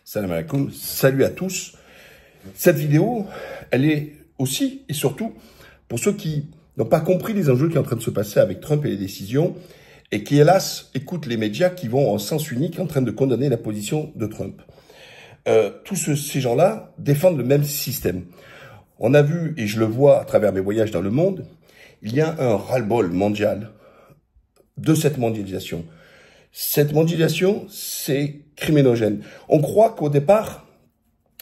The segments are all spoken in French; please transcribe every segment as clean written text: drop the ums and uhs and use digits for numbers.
Salam alaikum, salut à tous. Cette vidéo, elle est aussi et surtout pour ceux qui n'ont pas compris les enjeux qui sont en train de se passer avec Trump et les décisions et qui, hélas, écoutent les médias qui vont en sens unique en train de condamner la position de Trump. Tous ces gens-là défendent le même système. On a vu, et je le vois à travers mes voyages dans le monde, il y a un ras-le-bol mondial de cette mondialisation. Cette mondialisation, c'est criminogène. On croit qu'au départ,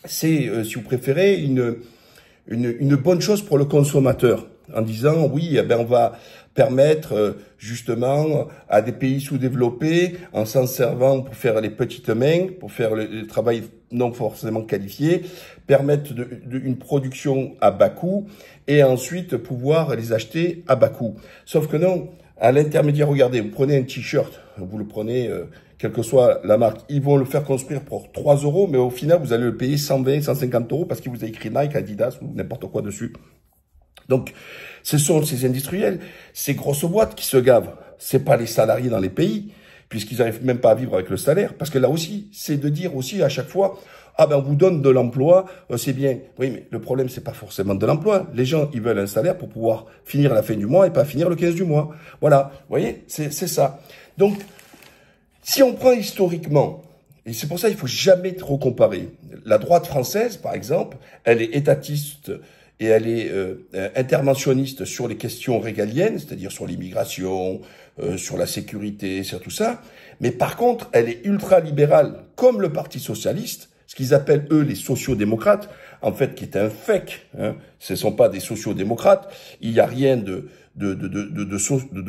c'est, si vous préférez, une bonne chose pour le consommateur, en disant, oui, eh ben, on va permettre justement à des pays sous-développés, en s'en servant pour faire les petites mains, pour faire le travail non forcément qualifié, permettre une production à bas coût et ensuite pouvoir les acheter à bas coût. Sauf que non, à l'intermédiaire, regardez, vous prenez un t-shirt, vous le prenez, quelle que soit la marque, ils vont le faire construire pour 3 €, mais au final, vous allez le payer 120, 150 € parce qu'il vous a écrit Nike, Adidas ou n'importe quoi dessus. Donc, ce sont ces industriels, ces grosses boîtes qui se gavent. C'est pas les salariés dans les pays, puisqu'ils n'arrivent même pas à vivre avec le salaire. Parce que là aussi, c'est de dire aussi à chaque fois, ah ben on vous donne de l'emploi, c'est bien. Oui, mais le problème, c'est pas forcément de l'emploi. Les gens, ils veulent un salaire pour pouvoir finir à la fin du mois et pas finir le 15 du mois. Voilà, vous voyez, c'est ça. Donc, si on prend historiquement, et c'est pour ça qu'il faut jamais trop comparer. La droite française, par exemple, elle est étatiste et elle est interventionniste sur les questions régaliennes, c'est-à-dire sur l'immigration, sur la sécurité, sur tout ça. Mais par contre, elle est ultra-libérale, comme le Parti socialiste, ce qu'ils appellent, eux, les sociodémocrates, en fait, qui est un fake. Hein. Ce ne sont pas des sociodémocrates. Il n'y a rien de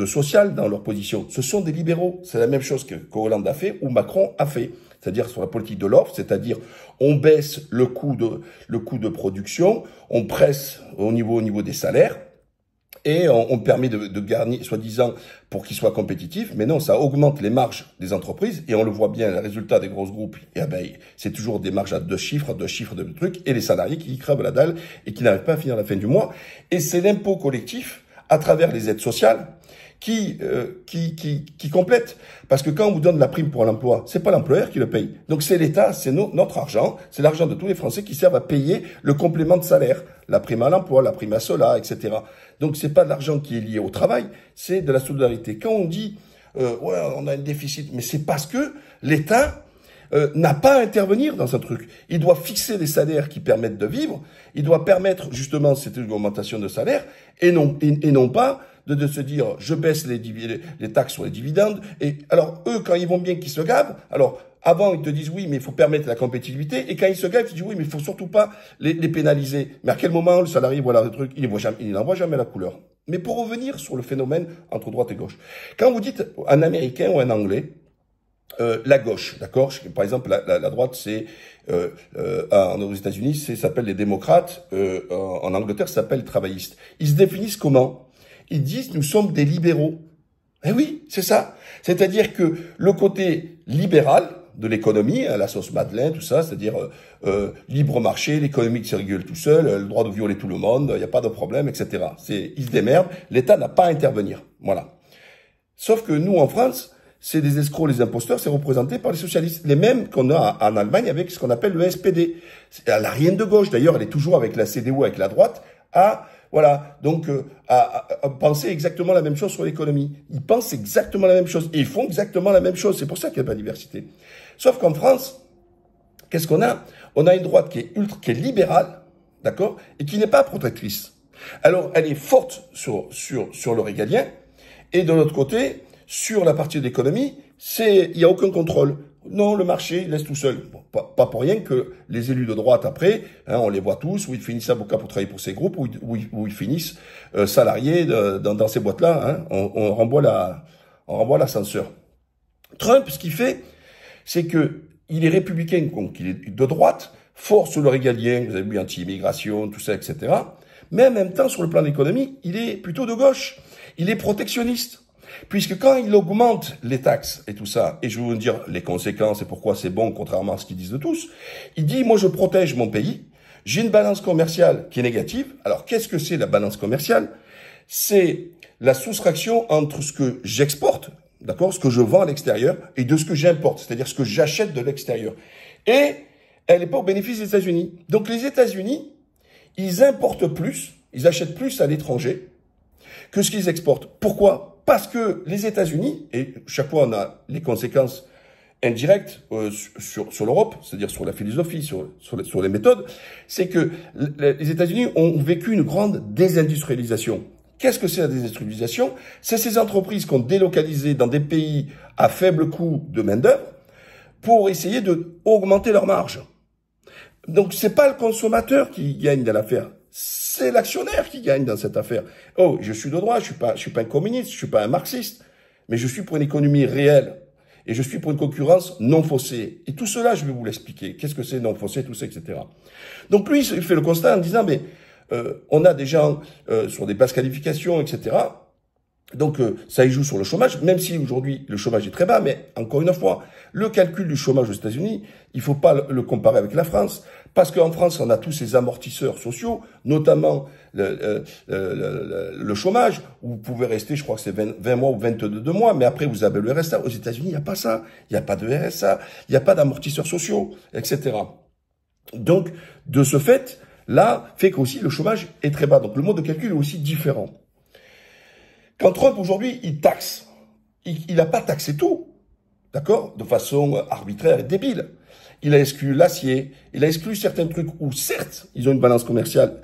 social dans leur position. Ce sont des libéraux. C'est la même chose que Hollande a fait ou Macron a fait. C'est-à-dire sur la politique de l'offre, c'est-à-dire on baisse le coût de production, on presse au niveau des salaires, et on permet de garnir, soi-disant, pour qu'ils soient compétitifs. Mais non, ça augmente les marges des entreprises. Et on le voit bien, le résultat des grosses groupes, eh ben, c'est toujours des marges à deux chiffres de trucs. Et les salariés qui crèvent la dalle et qui n'arrivent pas à finir la fin du mois. Et c'est l'impôt collectif, à travers les aides sociales, qui complète. Parce que quand on vous donne la prime pour l'emploi, c'est pas l'employeur qui le paye. Donc c'est l'État, c'est notre argent, c'est l'argent de tous les Français qui servent à payer le complément de salaire, la prime à l'emploi, la prime à cela, etc. Donc c'est pas de l'argent qui est lié au travail, c'est de la solidarité. Quand on dit ouais, on a un déficit, mais c'est parce que l'État n'a pas à intervenir dans ce truc. Il doit fixer les salaires qui permettent de vivre, il doit permettre justement cette augmentation de salaire et non pas de se dire je baisse les taxes sur les dividendes. Et alors eux, quand ils vont bien qu'ils se gavent, alors avant ils te disent oui mais il faut permettre la compétitivité, et quand ils se gavent ils te disent oui mais il faut surtout pas les pénaliser. Mais à quel moment le salarié voit le truc, il n'en voit jamais la couleur. Mais pour revenir sur le phénomène entre droite et gauche, quand vous dites un Américain ou un Anglais, la gauche, d'accord, par exemple la droite c'est aux États-Unis ça s'appelle les démocrates, en Angleterre ça s'appelle travaillistes. Ils se définissent comment? Ils disent nous sommes des libéraux. Eh oui, c'est ça. C'est-à-dire que le côté libéral de l'économie, la sauce Madeleine, tout ça, c'est-à-dire libre marché, l'économie qui se régule tout seul, le droit de violer tout le monde, il n'y a pas de problème, etc. Ils se démerdent, l'État n'a pas à intervenir. Voilà. Sauf que nous, en France, c'est des escrocs, les imposteurs, c'est représenté par les socialistes. Les mêmes qu'on a en Allemagne avec ce qu'on appelle le SPD. Elle n'a rien de gauche. D'ailleurs, elle est toujours avec la CDU, avec la droite, voilà, donc à penser exactement la même chose sur l'économie. Ils pensent exactement la même chose et ils font exactement la même chose. C'est pour ça qu'il n'y a pas de diversité. Sauf qu'en France, qu'est-ce qu'on a? On a une droite qui est libérale, d'accord, et qui n'est pas protectrice. Alors, elle est forte sur le régalien, et de l'autre côté, sur la partie de l'économie, il n'y a aucun contrôle. Non, le marché, il laisse tout seul. Bon, pas pour rien que les élus de droite, après, hein, on les voit tous, où ils finissent avocats pour travailler pour ces groupes, où ils finissent salariés dans ces boîtes-là. Hein, on renvoie l'ascenseur. Trump, ce qu'il fait, c'est que il est républicain, donc il est de droite, fort sur le régalien, vous avez vu, anti-immigration, tout ça, etc. Mais en même temps, sur le plan de l'économie, il est plutôt de gauche. Il est protectionniste. Puisque quand il augmente les taxes et tout ça, et je vais vous dire les conséquences et pourquoi c'est bon, contrairement à ce qu'ils disent de tous, il dit, moi je protège mon pays, j'ai une balance commerciale qui est négative. Alors qu'est-ce que c'est la balance commerciale? C'est la soustraction entre ce que j'exporte, d'accord, ce que je vends à l'extérieur, et de ce que j'importe, c'est-à-dire ce que j'achète de l'extérieur. Et elle n'est pas au bénéfice des États-Unis. Donc les États-Unis, ils importent plus, ils achètent plus à l'étranger que ce qu'ils exportent. Pourquoi? Parce que les États-Unis, et chaque fois on a les conséquences indirectes sur l'Europe, c'est-à-dire sur la philosophie, sur les méthodes, c'est que les États-Unis ont vécu une grande désindustrialisation. Qu'est-ce que c'est la désindustrialisation? C'est ces entreprises qu'on délocalisé dans des pays à faible coût de main-d'œuvre pour essayer d'augmenter leur marge. Donc c'est pas le consommateur qui gagne dans l'affaire, c'est l'actionnaire qui gagne dans cette affaire. Oh, je suis de droite, je suis pas un communiste, je suis pas un marxiste, mais je suis pour une économie réelle. Et je suis pour une concurrence non faussée. Et tout cela, je vais vous l'expliquer. Qu'est-ce que c'est non faussé, tout ça, etc. Donc lui, il fait le constat en disant, mais on a des gens sur des basses qualifications, etc. Donc ça y joue sur le chômage, même si aujourd'hui le chômage est très bas. Mais encore une fois, le calcul du chômage aux États-Unis, il faut pas le comparer avec la France. Parce qu'en France, on a tous ces amortisseurs sociaux, notamment le chômage, où vous pouvez rester, je crois que c'est 20 mois ou 22 mois, mais après vous avez le RSA. Aux États-Unis, il n'y a pas ça. Il n'y a pas de RSA, il n'y a pas d'amortisseurs sociaux, etc. Donc, de ce fait, là, fait qu'aussi le chômage est très bas. Donc, le mode de calcul est aussi différent. Quand Trump, aujourd'hui, il taxe, il n'a pas taxé tout, d'accord, de façon arbitraire et débile. Il a exclu l'acier, il a exclu certains trucs où, certes, ils ont une balance commerciale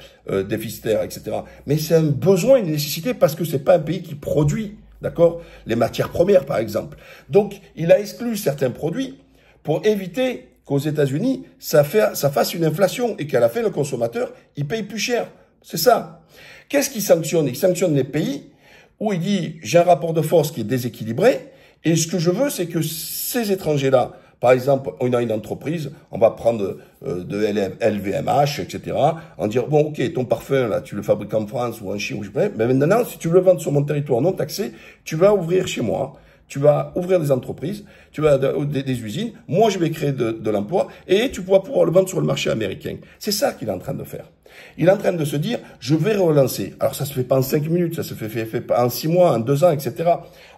déficitaire, etc. Mais c'est un besoin, une nécessité, parce que c'est pas un pays qui produit, d'accord, les matières premières, par exemple. Donc, il a exclu certains produits pour éviter qu'aux États-Unis, ça fasse une inflation et qu'à la fin, le consommateur, il paye plus cher. C'est ça. Qu'est-ce qu'il sanctionne? Il sanctionne les pays où il dit, j'ai un rapport de force qui est déséquilibré, et ce que je veux, c'est que ces étrangers-là, par exemple, on a une entreprise, on va prendre de LVMH, etc. On dire, bon, ok, ton parfum, là, tu le fabriques en France ou en Chine, ou je sais pas, mais maintenant, si tu veux le vendre sur mon territoire non taxé, tu vas ouvrir chez moi, tu vas ouvrir des entreprises, tu vas des usines, moi je vais créer de l'emploi, et tu vas pouvoir le vendre sur le marché américain. C'est ça qu'il est en train de faire. Il est en train de se dire, je vais relancer. Alors ça se fait pas en 5 minutes, ça se fait pas en 6 mois, en 2 ans, etc.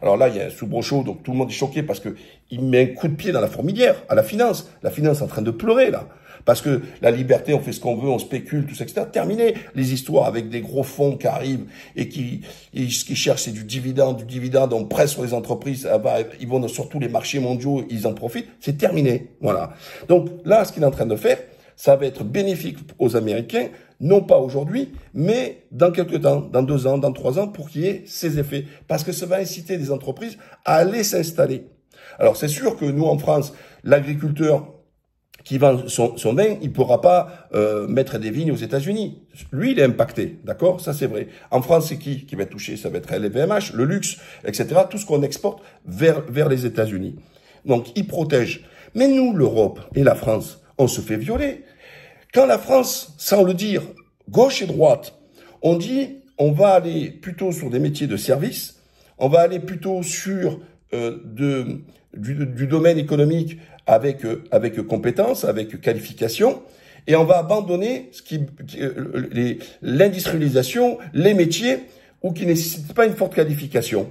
Alors là, il y a un soubresaut, donc tout le monde est choqué parce que il met un coup de pied dans la fourmilière, à la finance. La finance est en train de pleurer, là. Parce que la liberté, on fait ce qu'on veut, on spécule, tout ça, etc. Terminé. Les histoires avec des gros fonds qui arrivent et ce qu'ils cherchent, c'est du dividende, on presse sur les entreprises, ils vont sur tous les marchés mondiaux, ils en profitent. C'est terminé. Voilà. Donc là, ce qu'il est en train de faire, ça va être bénéfique aux Américains, non pas aujourd'hui, mais dans quelques temps, dans 2 ans, dans 3 ans, pour qu'il y ait ces effets. Parce que ça va inciter des entreprises à aller s'installer. Alors c'est sûr que nous, en France, l'agriculteur qui vend son vin, il pourra pas mettre des vignes aux États-Unis. Lui, il est impacté, d'accord? Ça, c'est vrai. En France, c'est qui va être touché? Ça va être LVMH, le luxe, etc. Tout ce qu'on exporte vers les États-Unis. Donc, il protège. Mais nous, l'Europe et la France, on se fait violer. Quand la France, sans le dire, gauche et droite, on dit on va aller plutôt sur des métiers de service, on va aller plutôt sur du domaine économique avec compétences, avec qualification, et on va abandonner l'industrialisation, les métiers qui nécessitent pas une forte qualification.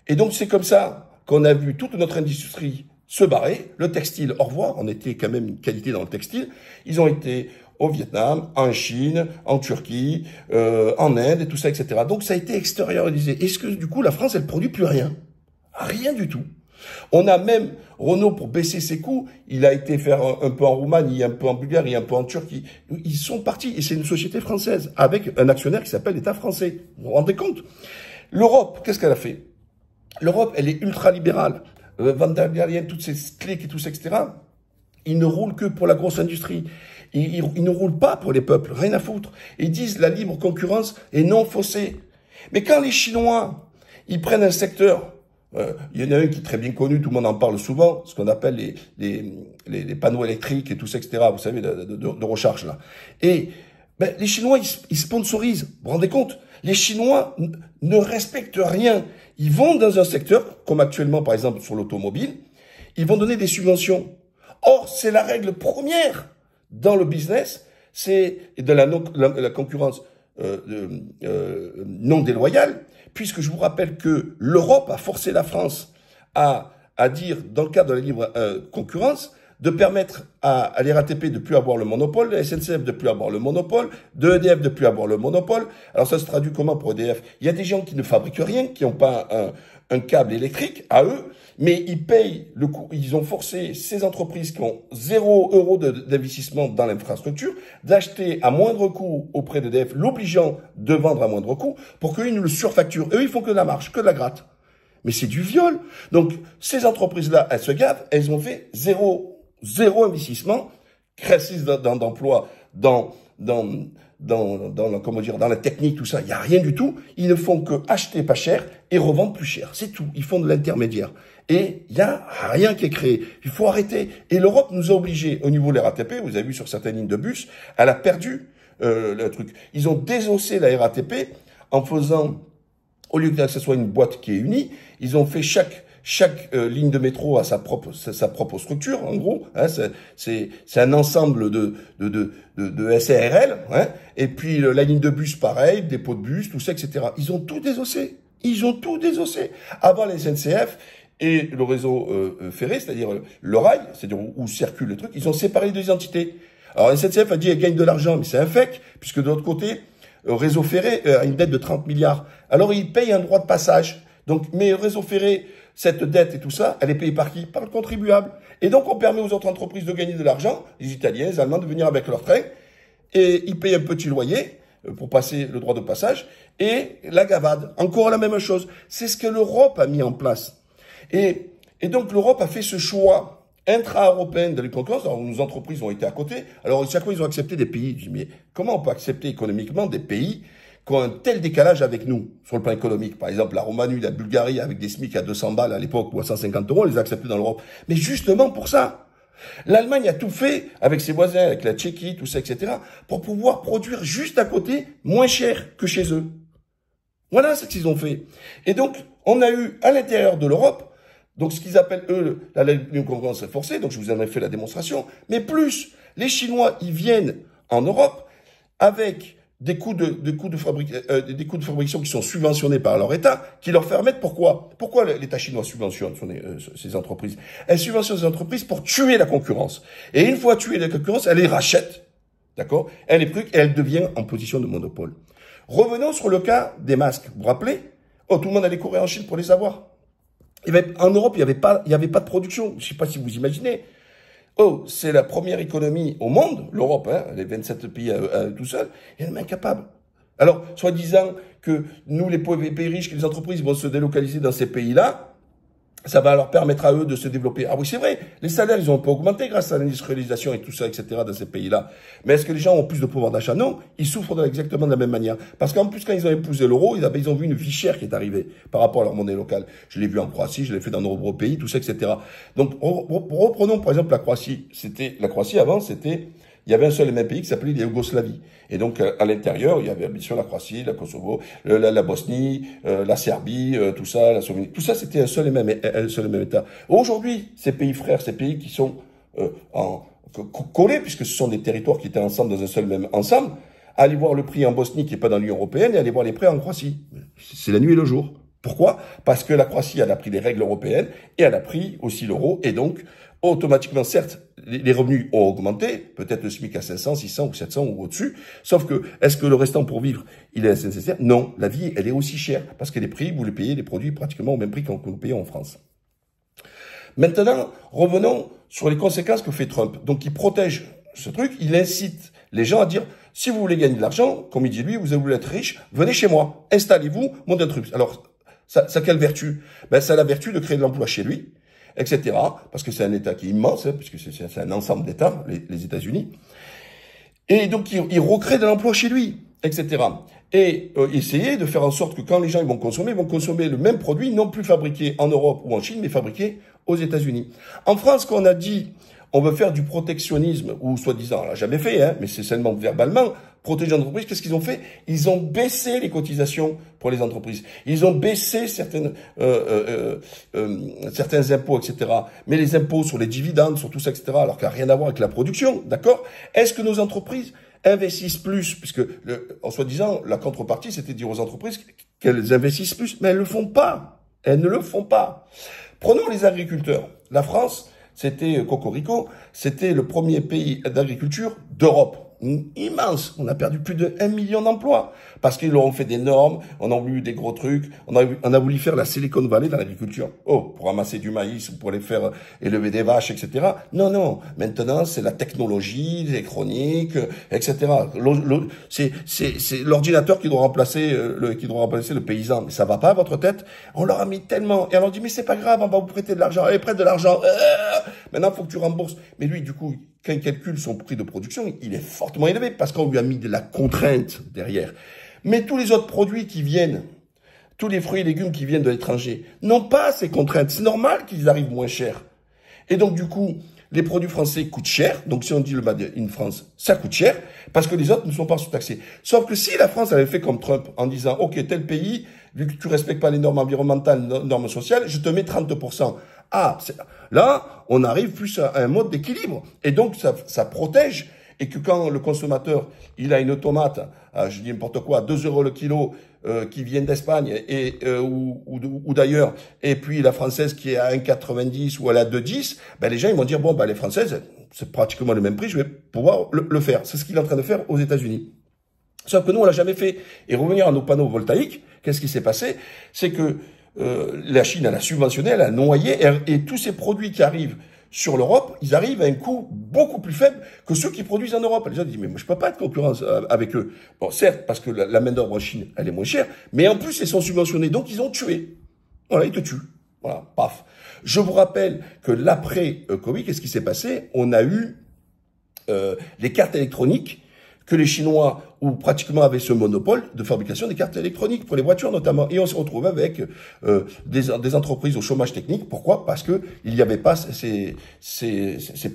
Et donc c'est comme ça qu'on a vu toute notre industrie se barrer. Le textile, au revoir, on était quand même une qualité dans le textile. Ils ont été au Vietnam, en Chine, en Turquie, en Inde, et tout ça, etc. Donc ça a été extériorisé. Est-ce que du coup la France, elle produit plus rien? Rien du tout. On a même Renault, pour baisser ses coûts, il a été faire un peu en Roumanie, un peu en Bulgarie, un peu en Turquie. Ils sont partis, et c'est une société française, avec un actionnaire qui s'appelle l'État français. Vous vous rendez compte? L'Europe, qu'est-ce qu'elle a fait? L'Europe, elle est ultra-libérale. Van der Leyen, toutes ces cliques et tout ça, etc. Ils ne roulent que pour la grosse industrie. Ils ne roulent pas pour les peuples, rien à foutre. Ils disent la libre concurrence est non faussée. Mais quand les Chinois, ils prennent un secteur, il y en a un qui est très bien connu, tout le monde en parle souvent, ce qu'on appelle les panneaux électriques et tout ça, etc. Vous savez, de recharge là. Et les Chinois, ils sponsorisent. Vous vous rendez compte? Les Chinois ne respectent rien. Ils vont dans un secteur, comme actuellement par exemple sur l'automobile, ils vont donner des subventions. Or, c'est la règle première dans le business, c'est de la concurrence non déloyale, puisque je vous rappelle que l'Europe a forcé la France à dire, dans le cadre de la libre concurrence, de permettre à la RATP de plus avoir le monopole, la SNCF de plus avoir le monopole, de EDF de plus avoir le monopole. Alors ça se traduit comment pour EDF? Il y a des gens qui ne fabriquent rien, qui n'ont pas un câble électrique à eux, mais ils payent le coût. Ils ont forcé ces entreprises qui ont 0 € d'investissement dans l'infrastructure d'acheter à moindre coût auprès d'EDF, l'obligeant de vendre à moindre coût pour qu'eux, ils nous le surfacturent. Eux, ils font que de la marge, que de la gratte. Mais c'est du viol. Donc, ces entreprises-là, elles se gavent, elles ont fait zéro investissement, création d'emplois dans la technique, tout ça. Il n'y a rien du tout. Ils ne font que acheter pas cher et revendre plus cher. C'est tout. Ils font de l'intermédiaire. Et il n'y a rien qui est créé. Il faut arrêter. Et l'Europe nous a obligés, au niveau de la RATP, vous avez vu sur certaines lignes de bus, elle a perdu le truc. Ils ont désossé la RATP en faisant, au lieu que ce soit une boîte qui est unie, ils ont fait chaque ligne de métro a sa propre structure, en gros. Hein, c'est un ensemble de SARL. Hein, et puis la ligne de bus, pareil, dépôt de bus, tout ça, etc. Ils ont tout désossé. Ils ont tout désossé. Avant la SNCF et le réseau ferré, c'est-à-dire le rail, c'est-à-dire où circulent les trucs, ils ont séparé les deux entités. Alors la SNCF a dit elle gagne de l'argent, mais c'est un fake, puisque de l'autre côté, réseau ferré a une dette de 30 milliards. Alors il paye un droit de passage. Donc, mais réseau ferré, cette dette et tout ça, elle est payée par qui? Par le contribuable. Et donc, on permet aux autres entreprises de gagner de l'argent, les Italiens, les Allemands, de venir avec leur train, et ils payent un petit loyer pour passer le droit de passage, et la gavade. Encore la même chose. C'est ce que l'Europe a mis en place. Et donc, l'Europe a fait ce choix intra-européen de la concurrence. Alors, nos entreprises ont été à côté. Alors, chaque fois, ils ont accepté des pays. Je dis, mais comment on peut accepter économiquement des pays qui ont un tel décalage avec nous, sur le plan économique? Par exemple, la Roumanie, la Bulgarie, avec des SMIC à 200 balles à l'époque, ou à 150 €, on les a acceptés dans l'Europe. Mais justement pour ça. L'Allemagne a tout fait, avec ses voisins, avec la Tchéquie, tout ça, etc., pour pouvoir produire juste à côté, moins cher que chez eux. Voilà ce qu'ils ont fait. Et donc, on a eu, à l'intérieur de l'Europe, donc ce qu'ils appellent, eux, la concurrence forcée, donc je vous en ai fait la démonstration, mais plus, les Chinois, ils viennent en Europe avec des coûts de fabrication qui sont subventionnés par leur État, qui leur permettent pourquoi l'État chinois subventionne ces entreprises? Elle subventionne ces entreprises pour tuer la concurrence. Et une fois tuée la concurrence, elle les rachète. D'accord? Elle les trucs et elle devient en position de monopole. Revenons sur le cas des masques. Vous vous rappelez? Oh, tout le monde allait courir en Chine pour les avoir. En Europe, il n'y avait pas de production. Je ne sais pas si vous imaginez. Oh, c'est la première économie au monde, l'Europe, hein, les 27 pays tout seuls, et elle est incapable. Alors, soi-disant que nous, les pays riches, que les entreprises vont se délocaliser dans ces pays-là, ça va leur permettre à eux de se développer. Ah oui, c'est vrai, les salaires, ils ont un peu augmenté grâce à l'industrialisation et tout ça, etc., dans ces pays-là. Mais est-ce que les gens ont plus de pouvoir d'achat? Non, ils souffrent exactement de la même manière. Parce qu'en plus, quand ils ont épousé l'euro, ils ont vu une vie chère qui est arrivée par rapport à leur monnaie locale. Je l'ai vu en Croatie, je l'ai fait dans nombreux pays, tout ça, etc. Donc, reprenons par exemple la Croatie. La Croatie avant, il y avait un seul et même pays qui s'appelait la Yougoslavie. Et donc, à l'intérieur, il y avait bien sûr la Croatie, la Kosovo, la Bosnie, la Serbie, tout ça, la Slovénie. Tout ça, c'était un seul et même État. Aujourd'hui, ces pays frères, ces pays qui sont collés, puisque ce sont des territoires qui étaient ensemble dans un seul et même ensemble, allez voir le prix en Bosnie qui n'est pas dans l'Union européenne et allez voir les prix en Croatie. C'est la nuit et le jour. Pourquoi? Parce que la Croatie, elle a pris les règles européennes et elle a pris aussi l'euro. Et donc, automatiquement, certes, les revenus ont augmenté, peut-être le SMIC à 500, 600 ou 700 ou au-dessus. Sauf que, est-ce que le restant pour vivre, il est nécessaire? Non, la vie, elle est aussi chère. Parce que les prix, vous les payez les produits pratiquement au même prix que nous payons en France. Maintenant, revenons sur les conséquences que fait Trump. Donc, il protège ce truc, il incite les gens à dire, si vous voulez gagner de l'argent, comme il dit lui, vous voulez être riche, venez chez moi, installez-vous, montez un truc. Alors, ça a quelle vertu? Ben, ça a la vertu de créer de l'emploi chez lui, etc. Parce que c'est un État qui est immense, hein, puisque c'est un ensemble d'États, les États-Unis. Et donc, il recrée de l'emploi chez lui, etc. Et essayer de faire en sorte que quand les gens ils vont consommer le même produit, non plus fabriqué en Europe ou en Chine, mais fabriqué aux États-Unis. En France, quand on a dit on veut faire du protectionnisme, ou soi-disant, on l'a jamais fait, hein, mais c'est seulement verbalement, protéger les entreprises, qu'est-ce qu'ils ont fait? Ils ont baissé les cotisations pour les entreprises. Ils ont baissé certains impôts, etc. Mais les impôts sur les dividendes, sur tout ça, etc., alors qu'il n'y a rien à voir avec la production, d'accord? Est-ce que nos entreprises investissent plus? Puisque, en soi-disant, la contrepartie, c'était de dire aux entreprises qu'elles investissent plus, mais elles ne le font pas. Elles ne le font pas. Prenons les agriculteurs. La France, c'était Cocorico, c'était le premier pays d'agriculture d'Europe. Immense. On a perdu plus de 1 million d'emplois parce qu'ils leur ont fait des normes, on a voulu des gros trucs, on a voulu faire la Silicon Valley dans l'agriculture. Oh, pour ramasser du maïs ou pour les faire élever des vaches, etc. Non, non. Maintenant, c'est la technologie, l'électronique, etc. C'est l'ordinateur qui doit remplacer le paysan. Mais ça va pas à votre tête. On leur a mis tellement et on leur dit mais c'est pas grave, on va vous prêter de l'argent. Allez, prête de l'argent. Maintenant, faut que tu rembourses. Mais lui, du coup, quand il calcule son prix de production, il est fortement élevé parce qu'on lui a mis de la contrainte derrière. Mais tous les autres produits qui viennent, tous les fruits et légumes qui viennent de l'étranger, n'ont pas ces contraintes. C'est normal qu'ils arrivent moins chers. Et donc, du coup, les produits français coûtent cher. Donc, si on dit le Made in France, ça coûte cher parce que les autres ne sont pas sous-taxés. Sauf que si la France avait fait comme Trump en disant, OK, tel pays, vu que tu respectes pas les normes environnementales, les normes sociales, je te mets 30%. Ah, là, on arrive plus à un mode d'équilibre. Et donc, ça protège. Et que quand le consommateur, il a une tomate, je dis n'importe quoi, 2 € le kilo, qui vient d'Espagne ou d'ailleurs, et puis la française qui est à 1,90 ou à la 2,10, ben les gens ils vont dire bon ben les françaises c'est pratiquement le même prix, je vais pouvoir le faire. C'est ce qu'il est en train de faire aux États-Unis. Sauf que nous on l'a jamais fait. Et revenir à nos panneaux voltaïques, qu'est-ce qui s'est passé? C'est que la Chine elle a subventionné, elle a noyé et tous ces produits qui arrivent sur l'Europe, ils arrivent à un coût beaucoup plus faible que ceux qui produisent en Europe. Les gens disent, mais moi, je peux pas être concurrence avec eux. Bon, certes, parce que la main-d'œuvre en Chine, elle est moins chère, mais en plus, ils sont subventionnés. Donc, ils ont tué. Voilà, ils te tuent. Voilà, paf. Je vous rappelle que l'après-Covid, qu'est-ce qui s'est passé? On a eu les cartes électroniques que les Chinois ou pratiquement avaient ce monopole de fabrication des cartes électroniques pour les voitures notamment. Et on se retrouve avec des entreprises au chômage technique. Pourquoi? Parce que il n'y avait pas ces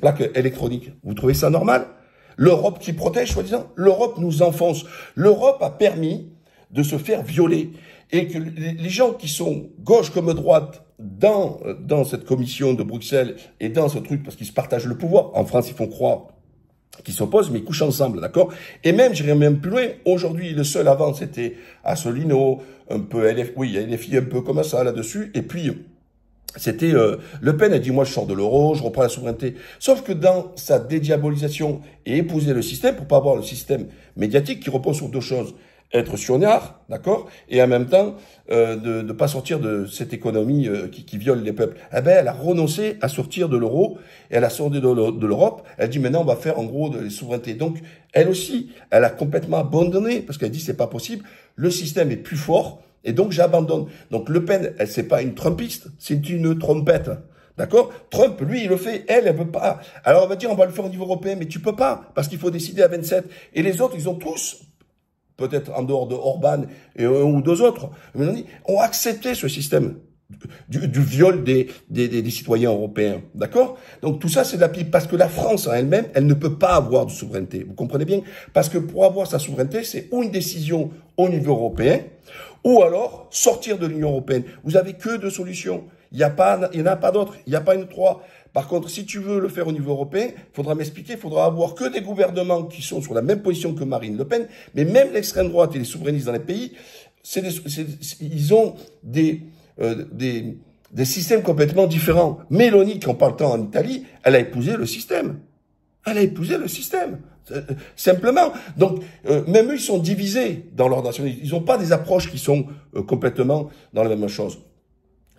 plaques électroniques. Vous trouvez ça normal? L'Europe qui protège, soi-disant, l'Europe nous enfonce. L'Europe a permis de se faire violer. Et que les gens qui sont gauche comme droite dans cette commission de Bruxelles et dans ce truc, parce qu'ils se partagent le pouvoir, en France, ils font croire qui s'opposent, mais ils couchent ensemble, d'accord? Et même, j'irai même plus loin, aujourd'hui, le seul avant, c'était Asselineau, un peu oui, il y a des filles un peu comme ça, là-dessus, et puis, c'était, Le Pen a dit, moi, je sors de l'euro, je reprends la souveraineté. Sauf que dans sa dédiabolisation et épouser le système, pour pas avoir le système médiatique qui repose sur deux choses, être sionnaire, d'accord, et en même temps de ne pas sortir de cette économie qui viole les peuples. Eh ben, elle a renoncé à sortir de l'euro, et elle a sorti de l'Europe. Elle dit maintenant on va faire en gros de les souverainetés. Donc elle aussi, elle a complètement abandonné parce qu'elle dit c'est pas possible. Le système est plus fort et donc j'abandonne. Donc Le Pen, elle c'est pas une trumpiste, c'est une trompette. D'accord? Trump, lui, il le fait. Elle veut pas. Alors on va dire on va le faire au niveau européen, mais tu peux pas parce qu'il faut décider à 27. Et les autres, ils ont tous peut-être en dehors de Orban et un ou deux autres, ont accepté ce système du viol des citoyens européens. D'accord? Donc tout ça, c'est de la pipe. Parce que la France en elle-même, elle ne peut pas avoir de souveraineté. Vous comprenez bien? Parce que pour avoir sa souveraineté, c'est ou une décision au niveau européen, ou alors sortir de l'Union européenne. Vous avez que deux solutions. Il n'y en a pas d'autres. Il n'y a pas une trois. Par contre, si tu veux le faire au niveau européen, il faudra m'expliquer, il faudra avoir que des gouvernements qui sont sur la même position que Marine Le Pen, mais même l'extrême droite et les souverainistes dans les pays, ils ont des systèmes complètement différents. Mélanie, qui en parle tant en Italie, elle a épousé le système. Elle a épousé le système. Simplement. Donc, même eux, ils sont divisés dans leur nationalité. Ils n'ont pas des approches qui sont complètement dans la même chose.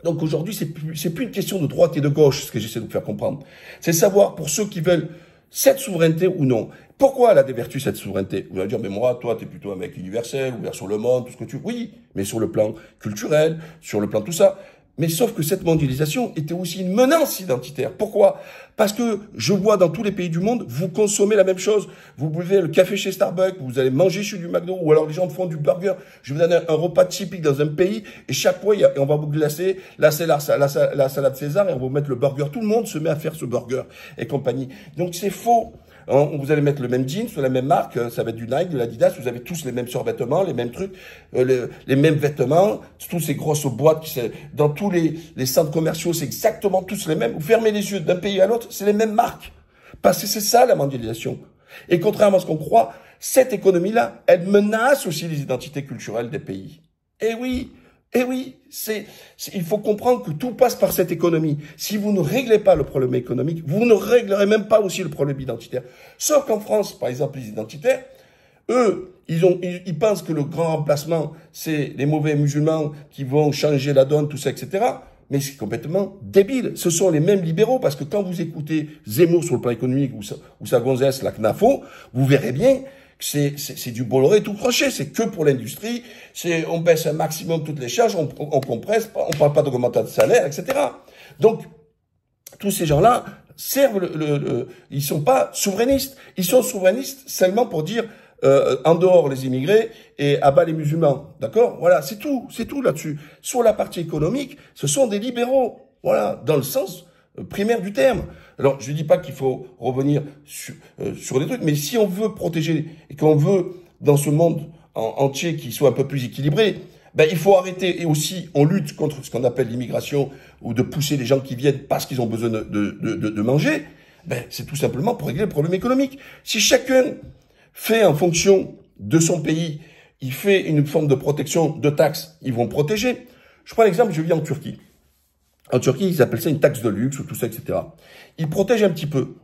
Donc aujourd'hui, c'est plus une question de droite et de gauche, ce que j'essaie de vous faire comprendre. C'est savoir, pour ceux qui veulent cette souveraineté ou non, pourquoi elle a des vertus, cette souveraineté? Vous allez dire, mais moi, toi, t'es plutôt un mec universel, ouvert sur le monde, tout ce que tu veux. Oui, mais sur le plan culturel, sur le plan tout ça. Mais sauf que cette mondialisation était aussi une menace identitaire. Pourquoi? Parce que je vois dans tous les pays du monde, vous consommez la même chose. Vous buvez le café chez Starbucks, vous allez manger chez du McDo, ou alors les gens font du burger. Je vous donne un repas typique dans un pays, et chaque fois, on va vous glacer, là c'est la salade César, et on va vous mettre le burger. Tout le monde se met à faire ce burger et compagnie. Donc c'est faux. Vous allez mettre le même jeans, la même marque, ça va être du Nike, de l'Adidas, vous avez tous les mêmes survêtements, les mêmes trucs, les mêmes vêtements, tous ces grosses boîtes, dans tous les centres commerciaux, c'est exactement tous les mêmes. Vous fermez les yeux d'un pays à l'autre, c'est les mêmes marques. Parce que c'est ça la mondialisation. Et contrairement à ce qu'on croit, cette économie-là, elle menace aussi les identités culturelles des pays. Eh oui, Eh oui, il faut comprendre que tout passe par cette économie. Si vous ne réglez pas le problème économique, vous ne réglerez même pas aussi le problème identitaire. Sauf qu'en France, par exemple, les identitaires, eux, ils pensent que le grand remplacement, c'est les mauvais musulmans qui vont changer la donne, tout ça, etc. Mais c'est complètement débile. Ce sont les mêmes libéraux, parce que quand vous écoutez Zemmour sur le plan économique ou sa gonzesse, la CNAFO, vous verrez bien que c'est du Bolloré tout crochet. C'est que pour l'industrie. On baisse un maximum toutes les charges, on compresse, on parle pas d'augmentation de salaire, etc. Donc, tous ces gens-là servent ils sont pas souverainistes. Ils sont souverainistes seulement pour dire, en dehors les immigrés et à bas les musulmans, d'accord? Voilà, c'est tout là-dessus. Sur la partie économique, ce sont des libéraux, voilà, dans le sens primaire du terme. Alors, je dis pas qu'il faut revenir sur les trucs, mais si on veut protéger et qu'on veut dans ce monde entier qui soit un peu plus équilibré, ben il faut arrêter, et aussi on lutte contre ce qu'on appelle l'immigration ou de pousser les gens qui viennent parce qu'ils ont besoin de manger. Ben c'est tout simplement pour régler le problème économique. Si chacun fait en fonction de son pays, il fait une forme de protection de taxes, ils vont protéger. Je prends l'exemple, je vis en Turquie. En Turquie, ils appellent ça une taxe de luxe ou tout ça, etc. Ils protègent un petit peu.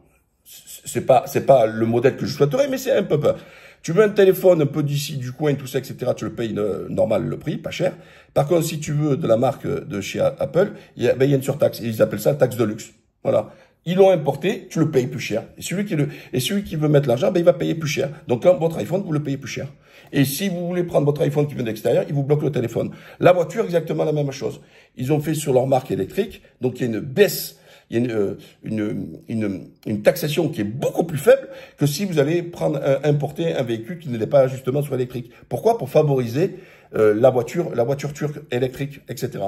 C'est pas le modèle que je souhaiterais, mais c'est un peu peur. Tu veux un téléphone un peu d'ici, du coin, tout ça, etc., tu le payes normal le prix, pas cher. Par contre, si tu veux de la marque de chez Apple, il y a une surtaxe. Et ils appellent ça taxe de luxe. Voilà. Ils l'ont importé, tu le payes plus cher. Et celui qui veut mettre l'argent, il va payer plus cher. Donc, quand votre iPhone, vous le payez plus cher. Et si vous voulez prendre votre iPhone qui vient de l'extérieur, ils vous bloquent le téléphone. La voiture, exactement la même chose. Ils ont fait sur leur marque électrique, donc il y a une baisse, il y a une taxation qui est beaucoup plus faible que si vous allez importer un véhicule qui ne l'est pas justement sur électrique. Pourquoi? Pour favoriser la voiture turque électrique, etc.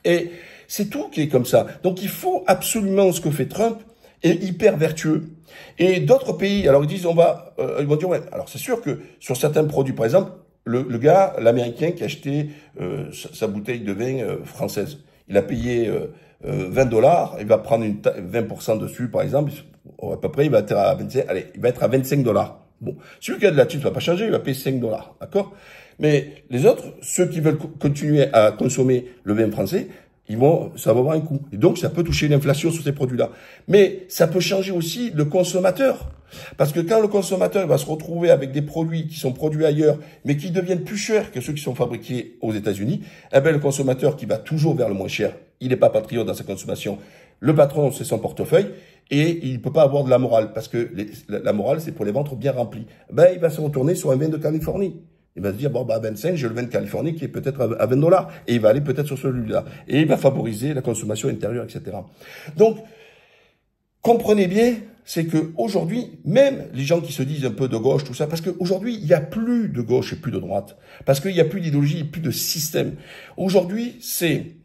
Et c'est tout qui est comme ça. Donc il faut absolument, ce que fait Trump est hyper vertueux. Et d'autres pays, alors ils vont dire, ouais, alors c'est sûr que sur certains produits, par exemple, le gars, l'Américain qui a acheté sa bouteille de vin française, il a payé 20 $, il va prendre 20% dessus, par exemple, à peu près, il va être à 25, allez, il va être à 25 $. Bon, celui qui a de la thune, il va pas changer, il va payer 5 $, d'accord? Mais les autres, ceux qui veulent continuer à consommer le vin français, ça va avoir un coût. Et donc, ça peut toucher l'inflation sur ces produits-là. Mais ça peut changer aussi le consommateur. Parce que quand le consommateur va se retrouver avec des produits qui sont produits ailleurs, mais qui deviennent plus chers que ceux qui sont fabriqués aux États-Unis, eh ben, le consommateur qui va toujours vers le moins cher, il n'est pas patriote dans sa consommation. Le patron, c'est son portefeuille, et il ne peut pas avoir de la morale, parce que la morale, c'est pour les ventres bien remplis. Ben, il va se retourner sur un vin de Californie. Il va se dire, bon, bah, à 25, j'ai le vin de Californie qui est peut-être à 20 $. Et il va aller peut-être sur celui-là. Et il va favoriser la consommation intérieure, etc. Donc, comprenez bien, c'est que aujourd'hui, même les gens qui se disent un peu de gauche, tout ça, parce qu'aujourd'hui, il n'y a plus de gauche et plus de droite. Parce qu'il n'y a plus d'idéologie et plus de système. Aujourd'hui, c'est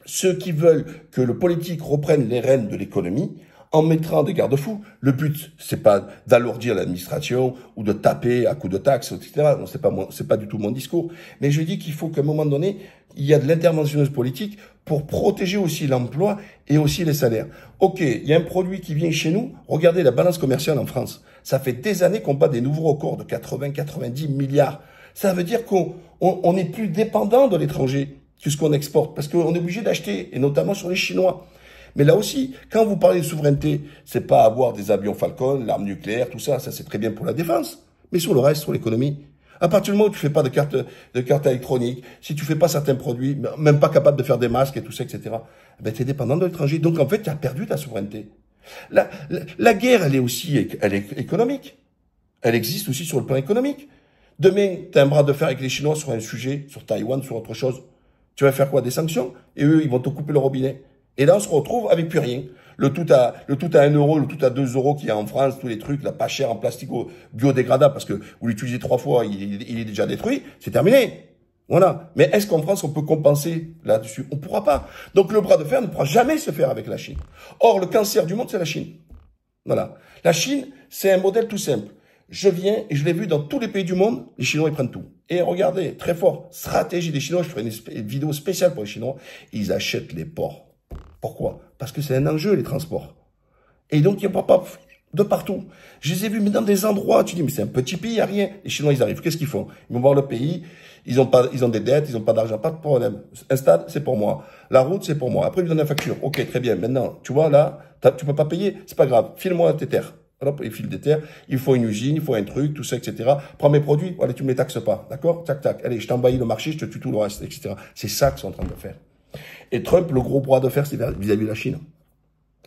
ceux qui veulent que le politique reprenne les rênes de l'économie, en mettant des garde-fous. Le but, c'est pas d'alourdir l'administration ou de taper à coups de taxes, etc. Non, c'est pas du tout mon discours. Mais je dis qu'il faut qu'à un moment donné, il y a de l'interventionnisme politique pour protéger aussi l'emploi et aussi les salaires. Ok, il y a un produit qui vient chez nous. Regardez la balance commerciale en France. Ça fait des années qu'on bat des nouveaux records de 80-90 milliards. Ça veut dire qu'on est plus dépendant de l'étranger que ce qu'on exporte. Parce qu'on est obligé d'acheter, et notamment sur les Chinois. Mais là aussi, quand vous parlez de souveraineté, c'est pas avoir des avions Falcon, l'arme nucléaire, tout ça, ça c'est très bien pour la défense. Mais sur le reste, sur l'économie, à partir du moment où tu fais pas de carte électronique, si tu fais pas certains produits, même pas capable de faire des masques et tout ça, etc., ben, tu es dépendant de l'étranger. Donc en fait, tu as perdu ta souveraineté. La guerre, elle est économique. Elle existe aussi sur le plan économique. Demain, tu as un bras de fer avec les Chinois sur un sujet, sur Taïwan, sur autre chose. Tu vas faire quoi? Des sanctions? Et eux, ils vont te couper le robinet. Et là, on se retrouve avec plus rien. Le tout à 1 €, le tout à 2 € qu'il y a en France, tous les trucs, là, pas cher en plastique biodégradable, parce que vous l'utilisez 3 fois, il est déjà détruit, c'est terminé. Voilà. Mais est-ce qu'en France, on peut compenser là-dessus? On pourra pas. Donc, le bras de fer ne pourra jamais se faire avec la Chine. Or, le cancer du monde, c'est la Chine. Voilà. La Chine, c'est un modèle tout simple. Je viens, et je l'ai vu dans tous les pays du monde, les Chinois, ils prennent tout. Et regardez, très fort, stratégie des Chinois, je ferai une vidéo spéciale pour les Chinois, ils achètent les ports. Pourquoi? Parce que c'est un enjeu, les transports. Et donc, il n'y a pas de partout. Je les ai vus, mais dans des endroits, tu dis, mais c'est un petit pays, il n'y a rien. Les Chinois, ils arrivent, qu'est-ce qu'ils font? Ils vont voir le pays, ils ont des dettes, ils ont pas d'argent, pas de problème. Un stade, c'est pour moi. La route, c'est pour moi. Après, ils me donnent la facture. Ok, très bien. Maintenant, tu vois, là, tu peux pas payer, c'est pas grave. File-moi tes terres. Hop, il file des terres, il faut une usine, il faut un truc, tout ça, etc. Prends mes produits, allez, tu me les taxes pas, d'accord? Tac, tac. Allez, je t'envahis le marché, je te tue tout le reste, etc. C'est ça qu'ils sont en train de faire. Et Trump, le gros bras de fer, c'est vis-à-vis de la Chine.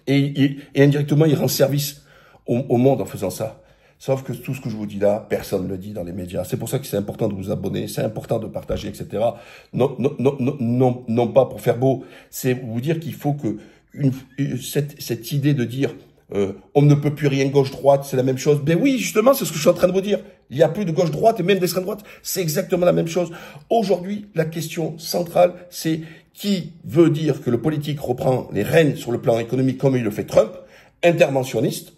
Et indirectement, il rend service au monde en faisant ça. Sauf que tout ce que je vous dis là, personne ne le dit dans les médias. C'est pour ça que c'est important de vous abonner, c'est important de partager, etc. Non pas pour faire beau, c'est vous dire qu'il faut que cette idée de dire on ne peut plus rien gauche-droite, c'est la même chose. Ben oui, justement, c'est ce que je suis en train de vous dire. Il n'y a plus de gauche-droite et même d'extrême droite, c'est exactement la même chose. Aujourd'hui, la question centrale, c'est qui veut dire que le politique reprend les rênes sur le plan économique comme il le fait Trump, interventionniste,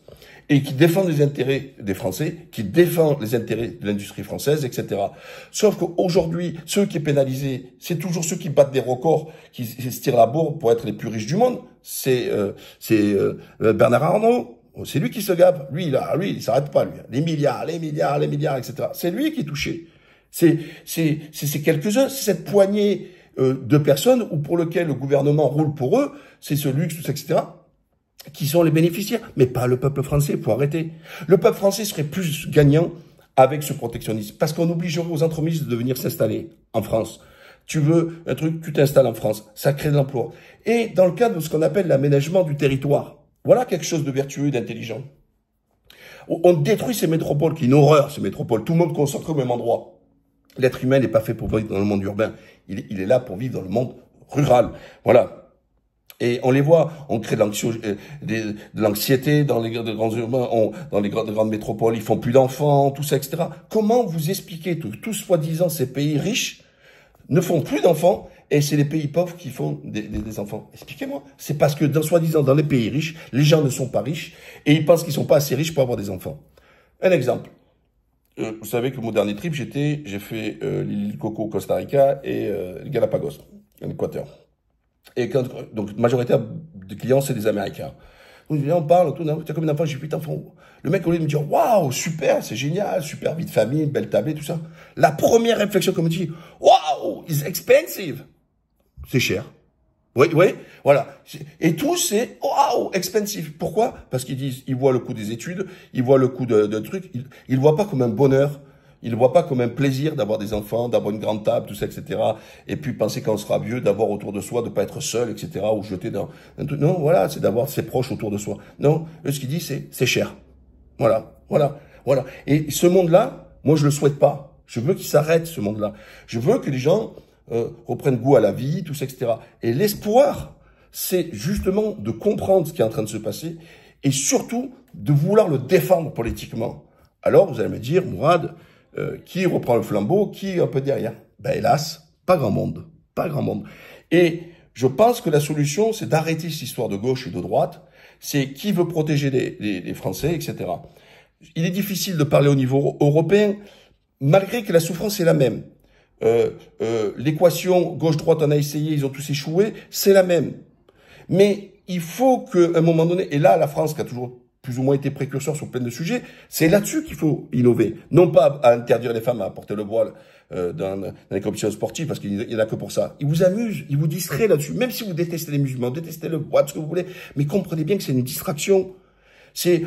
et qui défend les intérêts des Français, qui défend les intérêts de l'industrie française, etc. Sauf qu'aujourd'hui, ceux qui sont pénalisés, c'est toujours ceux qui battent des records, qui se tirent la bourre pour être les plus riches du monde. C'est Bernard Arnault. C'est lui qui se gave. Lui, il s'arrête pas, lui. Les milliards, etc. C'est lui qui est touché. C'est quelques-uns, c'est cette poignée de personnes ou pour lequel le gouvernement roule pour eux, c'est ce luxe, tout ça, etc., qui sont les bénéficiaires, mais pas le peuple français, il faut arrêter. Le peuple français serait plus gagnant avec ce protectionnisme, parce qu'on obligerait aux entreprises de venir s'installer en France. Tu veux un truc, tu t'installes en France, ça crée de l'emploi. Et dans le cadre de ce qu'on appelle l'aménagement du territoire, voilà quelque chose de vertueux et d'intelligent. On détruit ces métropoles, qui est une horreur, ces métropoles, tout le monde concentré au même endroit. L'être humain n'est pas fait pour vivre dans le monde urbain, il est là pour vivre dans le monde rural. Voilà. Et on les voit, on crée de l'anxiété dans les grands urbains, dans les grandes métropoles, ils font plus d'enfants, tout ça, etc. Comment vous expliquez que tous soi-disant ces pays riches ne font plus d'enfants et c'est les pays pauvres qui font des enfants? Expliquez-moi. C'est parce que soi-disant dans les pays riches, les gens ne sont pas riches et ils pensent qu'ils sont pas assez riches pour avoir des enfants. Un exemple. Vous savez que mon dernier trip, j'ai fait l'île Coco au Costa Rica et Galapagos, en Équateur. Et donc, majorité des clients, c'est des Américains. Donc, on parle, tu as combien d'enfants? J'ai 8 enfants. Le mec, au lieu de me dire, waouh, super, c'est génial, super vie de famille, belle tablée, tout ça. La première réflexion qu'on me dit, waouh, it's expensive. C'est cher. Oui, voilà. Et tout, c'est, waouh, expensive. Pourquoi? Parce ils voient le coût des études, ils voient le coût de trucs, ils le voient pas comme un bonheur. Ils ne voient pas comme un plaisir d'avoir des enfants, d'avoir une grande table, tout ça, etc. Et puis penser quand on sera vieux, d'avoir autour de soi, de pas être seul, etc. Ou jeter dans un truc. Non, voilà, c'est d'avoir ses proches autour de soi. Non, eux, ce qu'ils disent, c'est cher. Voilà. Et ce monde-là, moi, je le souhaite pas. Je veux qu'il s'arrête, ce monde-là. Je veux que les gens reprennent goût à la vie, tout ça, etc. Et l'espoir, c'est justement de comprendre ce qui est en train de se passer et surtout de vouloir le défendre politiquement. Alors, vous allez me dire, Mourad, qui reprend le flambeau, qui est un peu derrière? Ben hélas, pas grand monde. Et je pense que la solution, c'est d'arrêter cette histoire de gauche et de droite. C'est qui veut protéger les Français, etc. Il est difficile de parler au niveau européen, malgré que la souffrance est la même. L'équation gauche-droite, on a essayé, ils ont tous échoué, c'est la même. Mais il faut qu'à un moment donné, et là, la France qui a toujours plus ou moins été précurseur sur plein de sujets, c'est là-dessus qu'il faut innover. Non pas à interdire les femmes à porter le voile dans les compétitions sportives, parce qu'il n'y en a que pour ça. Ils vous amusent, ils vous distraient là-dessus. Même si vous détestez les musulmans, détestez le voile, ce que vous voulez, mais comprenez bien que c'est une distraction.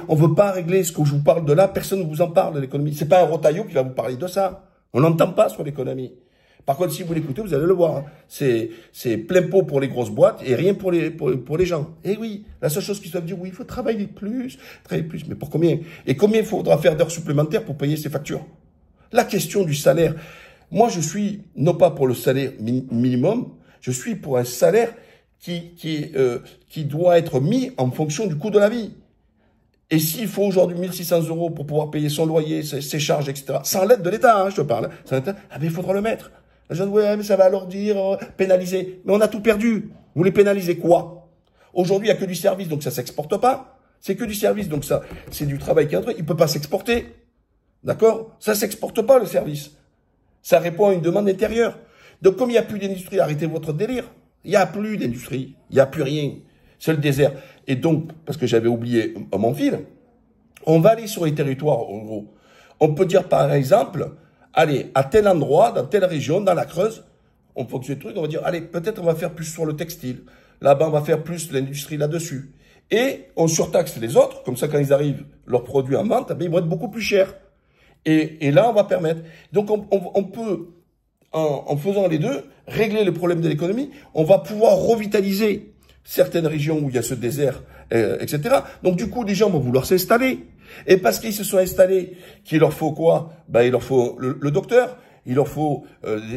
On veut pas régler ce que je vous parle de là, personne ne vous en parle de l'économie. C'est pas un Rotaillot qui va vous parler de ça. On n'entend pas sur l'économie. Par contre, si vous l'écoutez, vous allez le voir. Hein. C'est plein pot pour les grosses boîtes et rien pour les gens. Et oui, la seule chose qu'ils doivent dire, oui, il faut travailler plus. Mais pour combien? Et combien il faudra faire d'heures supplémentaires pour payer ces factures? La question du salaire. Moi, je suis, non pas pour le salaire minimum, je suis pour un salaire qui doit être mis en fonction du coût de la vie. Et s'il faut aujourd'hui 1 600 € pour pouvoir payer son loyer, ses charges, etc., sans l'aide de l'État, hein, je te parle, sans l'État, ah ben il faudra le mettre. Les gens disent, ouais, mais ça va alors dire pénaliser. Mais on a tout perdu. Vous voulez pénaliser quoi? Aujourd'hui, il n'y a que du service, donc ça s'exporte pas. C'est que du service, donc ça, c'est du travail qui est entré. Il peut pas s'exporter. D'accord? Ça s'exporte pas, le service. Ça répond à une demande intérieure. Donc, comme il n'y a plus d'industrie, arrêtez votre délire. Il n'y a plus d'industrie. Il n'y a plus rien. C'est le désert. Et donc, parce que j'avais oublié mon fil, On va aller sur les territoires, en gros. On peut dire, par exemple, allez, à tel endroit, dans telle région, dans la Creuse, on fonctionne des trucs, on va dire, allez, peut-être on va faire plus sur le textile. Là-bas, on va faire plus l'industrie là-dessus. Et on surtaxe les autres, comme ça, quand ils arrivent, leurs produits en vente, ils vont être beaucoup plus chers. Et là, on va permettre. Donc, on peut, en faisant les deux, régler le problème de l'économie. On va pouvoir revitaliser certaines régions où il y a ce désert, etc. Donc, du coup, les gens vont vouloir s'installer. Et parce qu'ils se sont installés, qu'il leur faut quoi? Ben, il leur faut le docteur. Il leur faut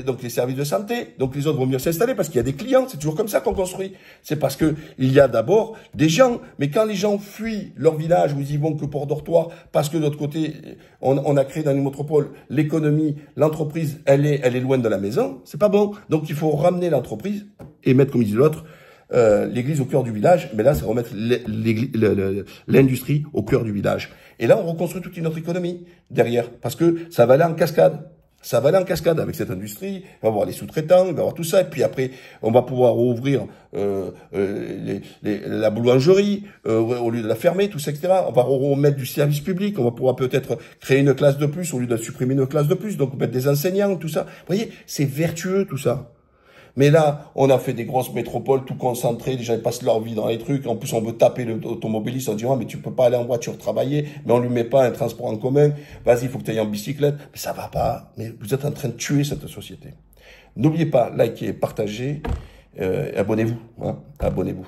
donc les services de santé, donc les autres vont venir s'installer parce qu'il y a des clients, c'est toujours comme ça qu'on construit. C'est parce que il y a d'abord des gens, mais quand les gens fuient leur village où ils y vont que pour dortoir, parce que de l'autre côté, on a créé dans une métropole l'économie, l'entreprise, elle est loin de la maison, c'est pas bon. Donc il faut ramener l'entreprise et mettre, comme il dit l'autre, l'église au cœur du village, mais là c'est remettre l'industrie au cœur du village. Et là on reconstruit toute une autre économie derrière, parce que ça va aller en cascade. Ça va aller en cascade avec cette industrie, il va y avoir les sous-traitants, il va y avoir tout ça, et puis après, on va pouvoir ouvrir la boulangerie au lieu de la fermer, tout ça, etc. On va remettre du service public, on va pouvoir peut-être créer une classe de plus au lieu de supprimer une classe de plus, donc mettre des enseignants, tout ça. Vous voyez, c'est vertueux tout ça. Mais là, on a fait des grosses métropoles tout concentrées, les gens passent leur vie dans les trucs, en plus on veut taper l'automobiliste en disant « mais tu peux pas aller en voiture travailler, mais on lui met pas un transport en commun, vas-y, il faut que tu ailles en bicyclette ». Mais ça va pas, mais vous êtes en train de tuer cette société. N'oubliez pas, likez, partagez, abonnez-vous, hein, abonnez-vous.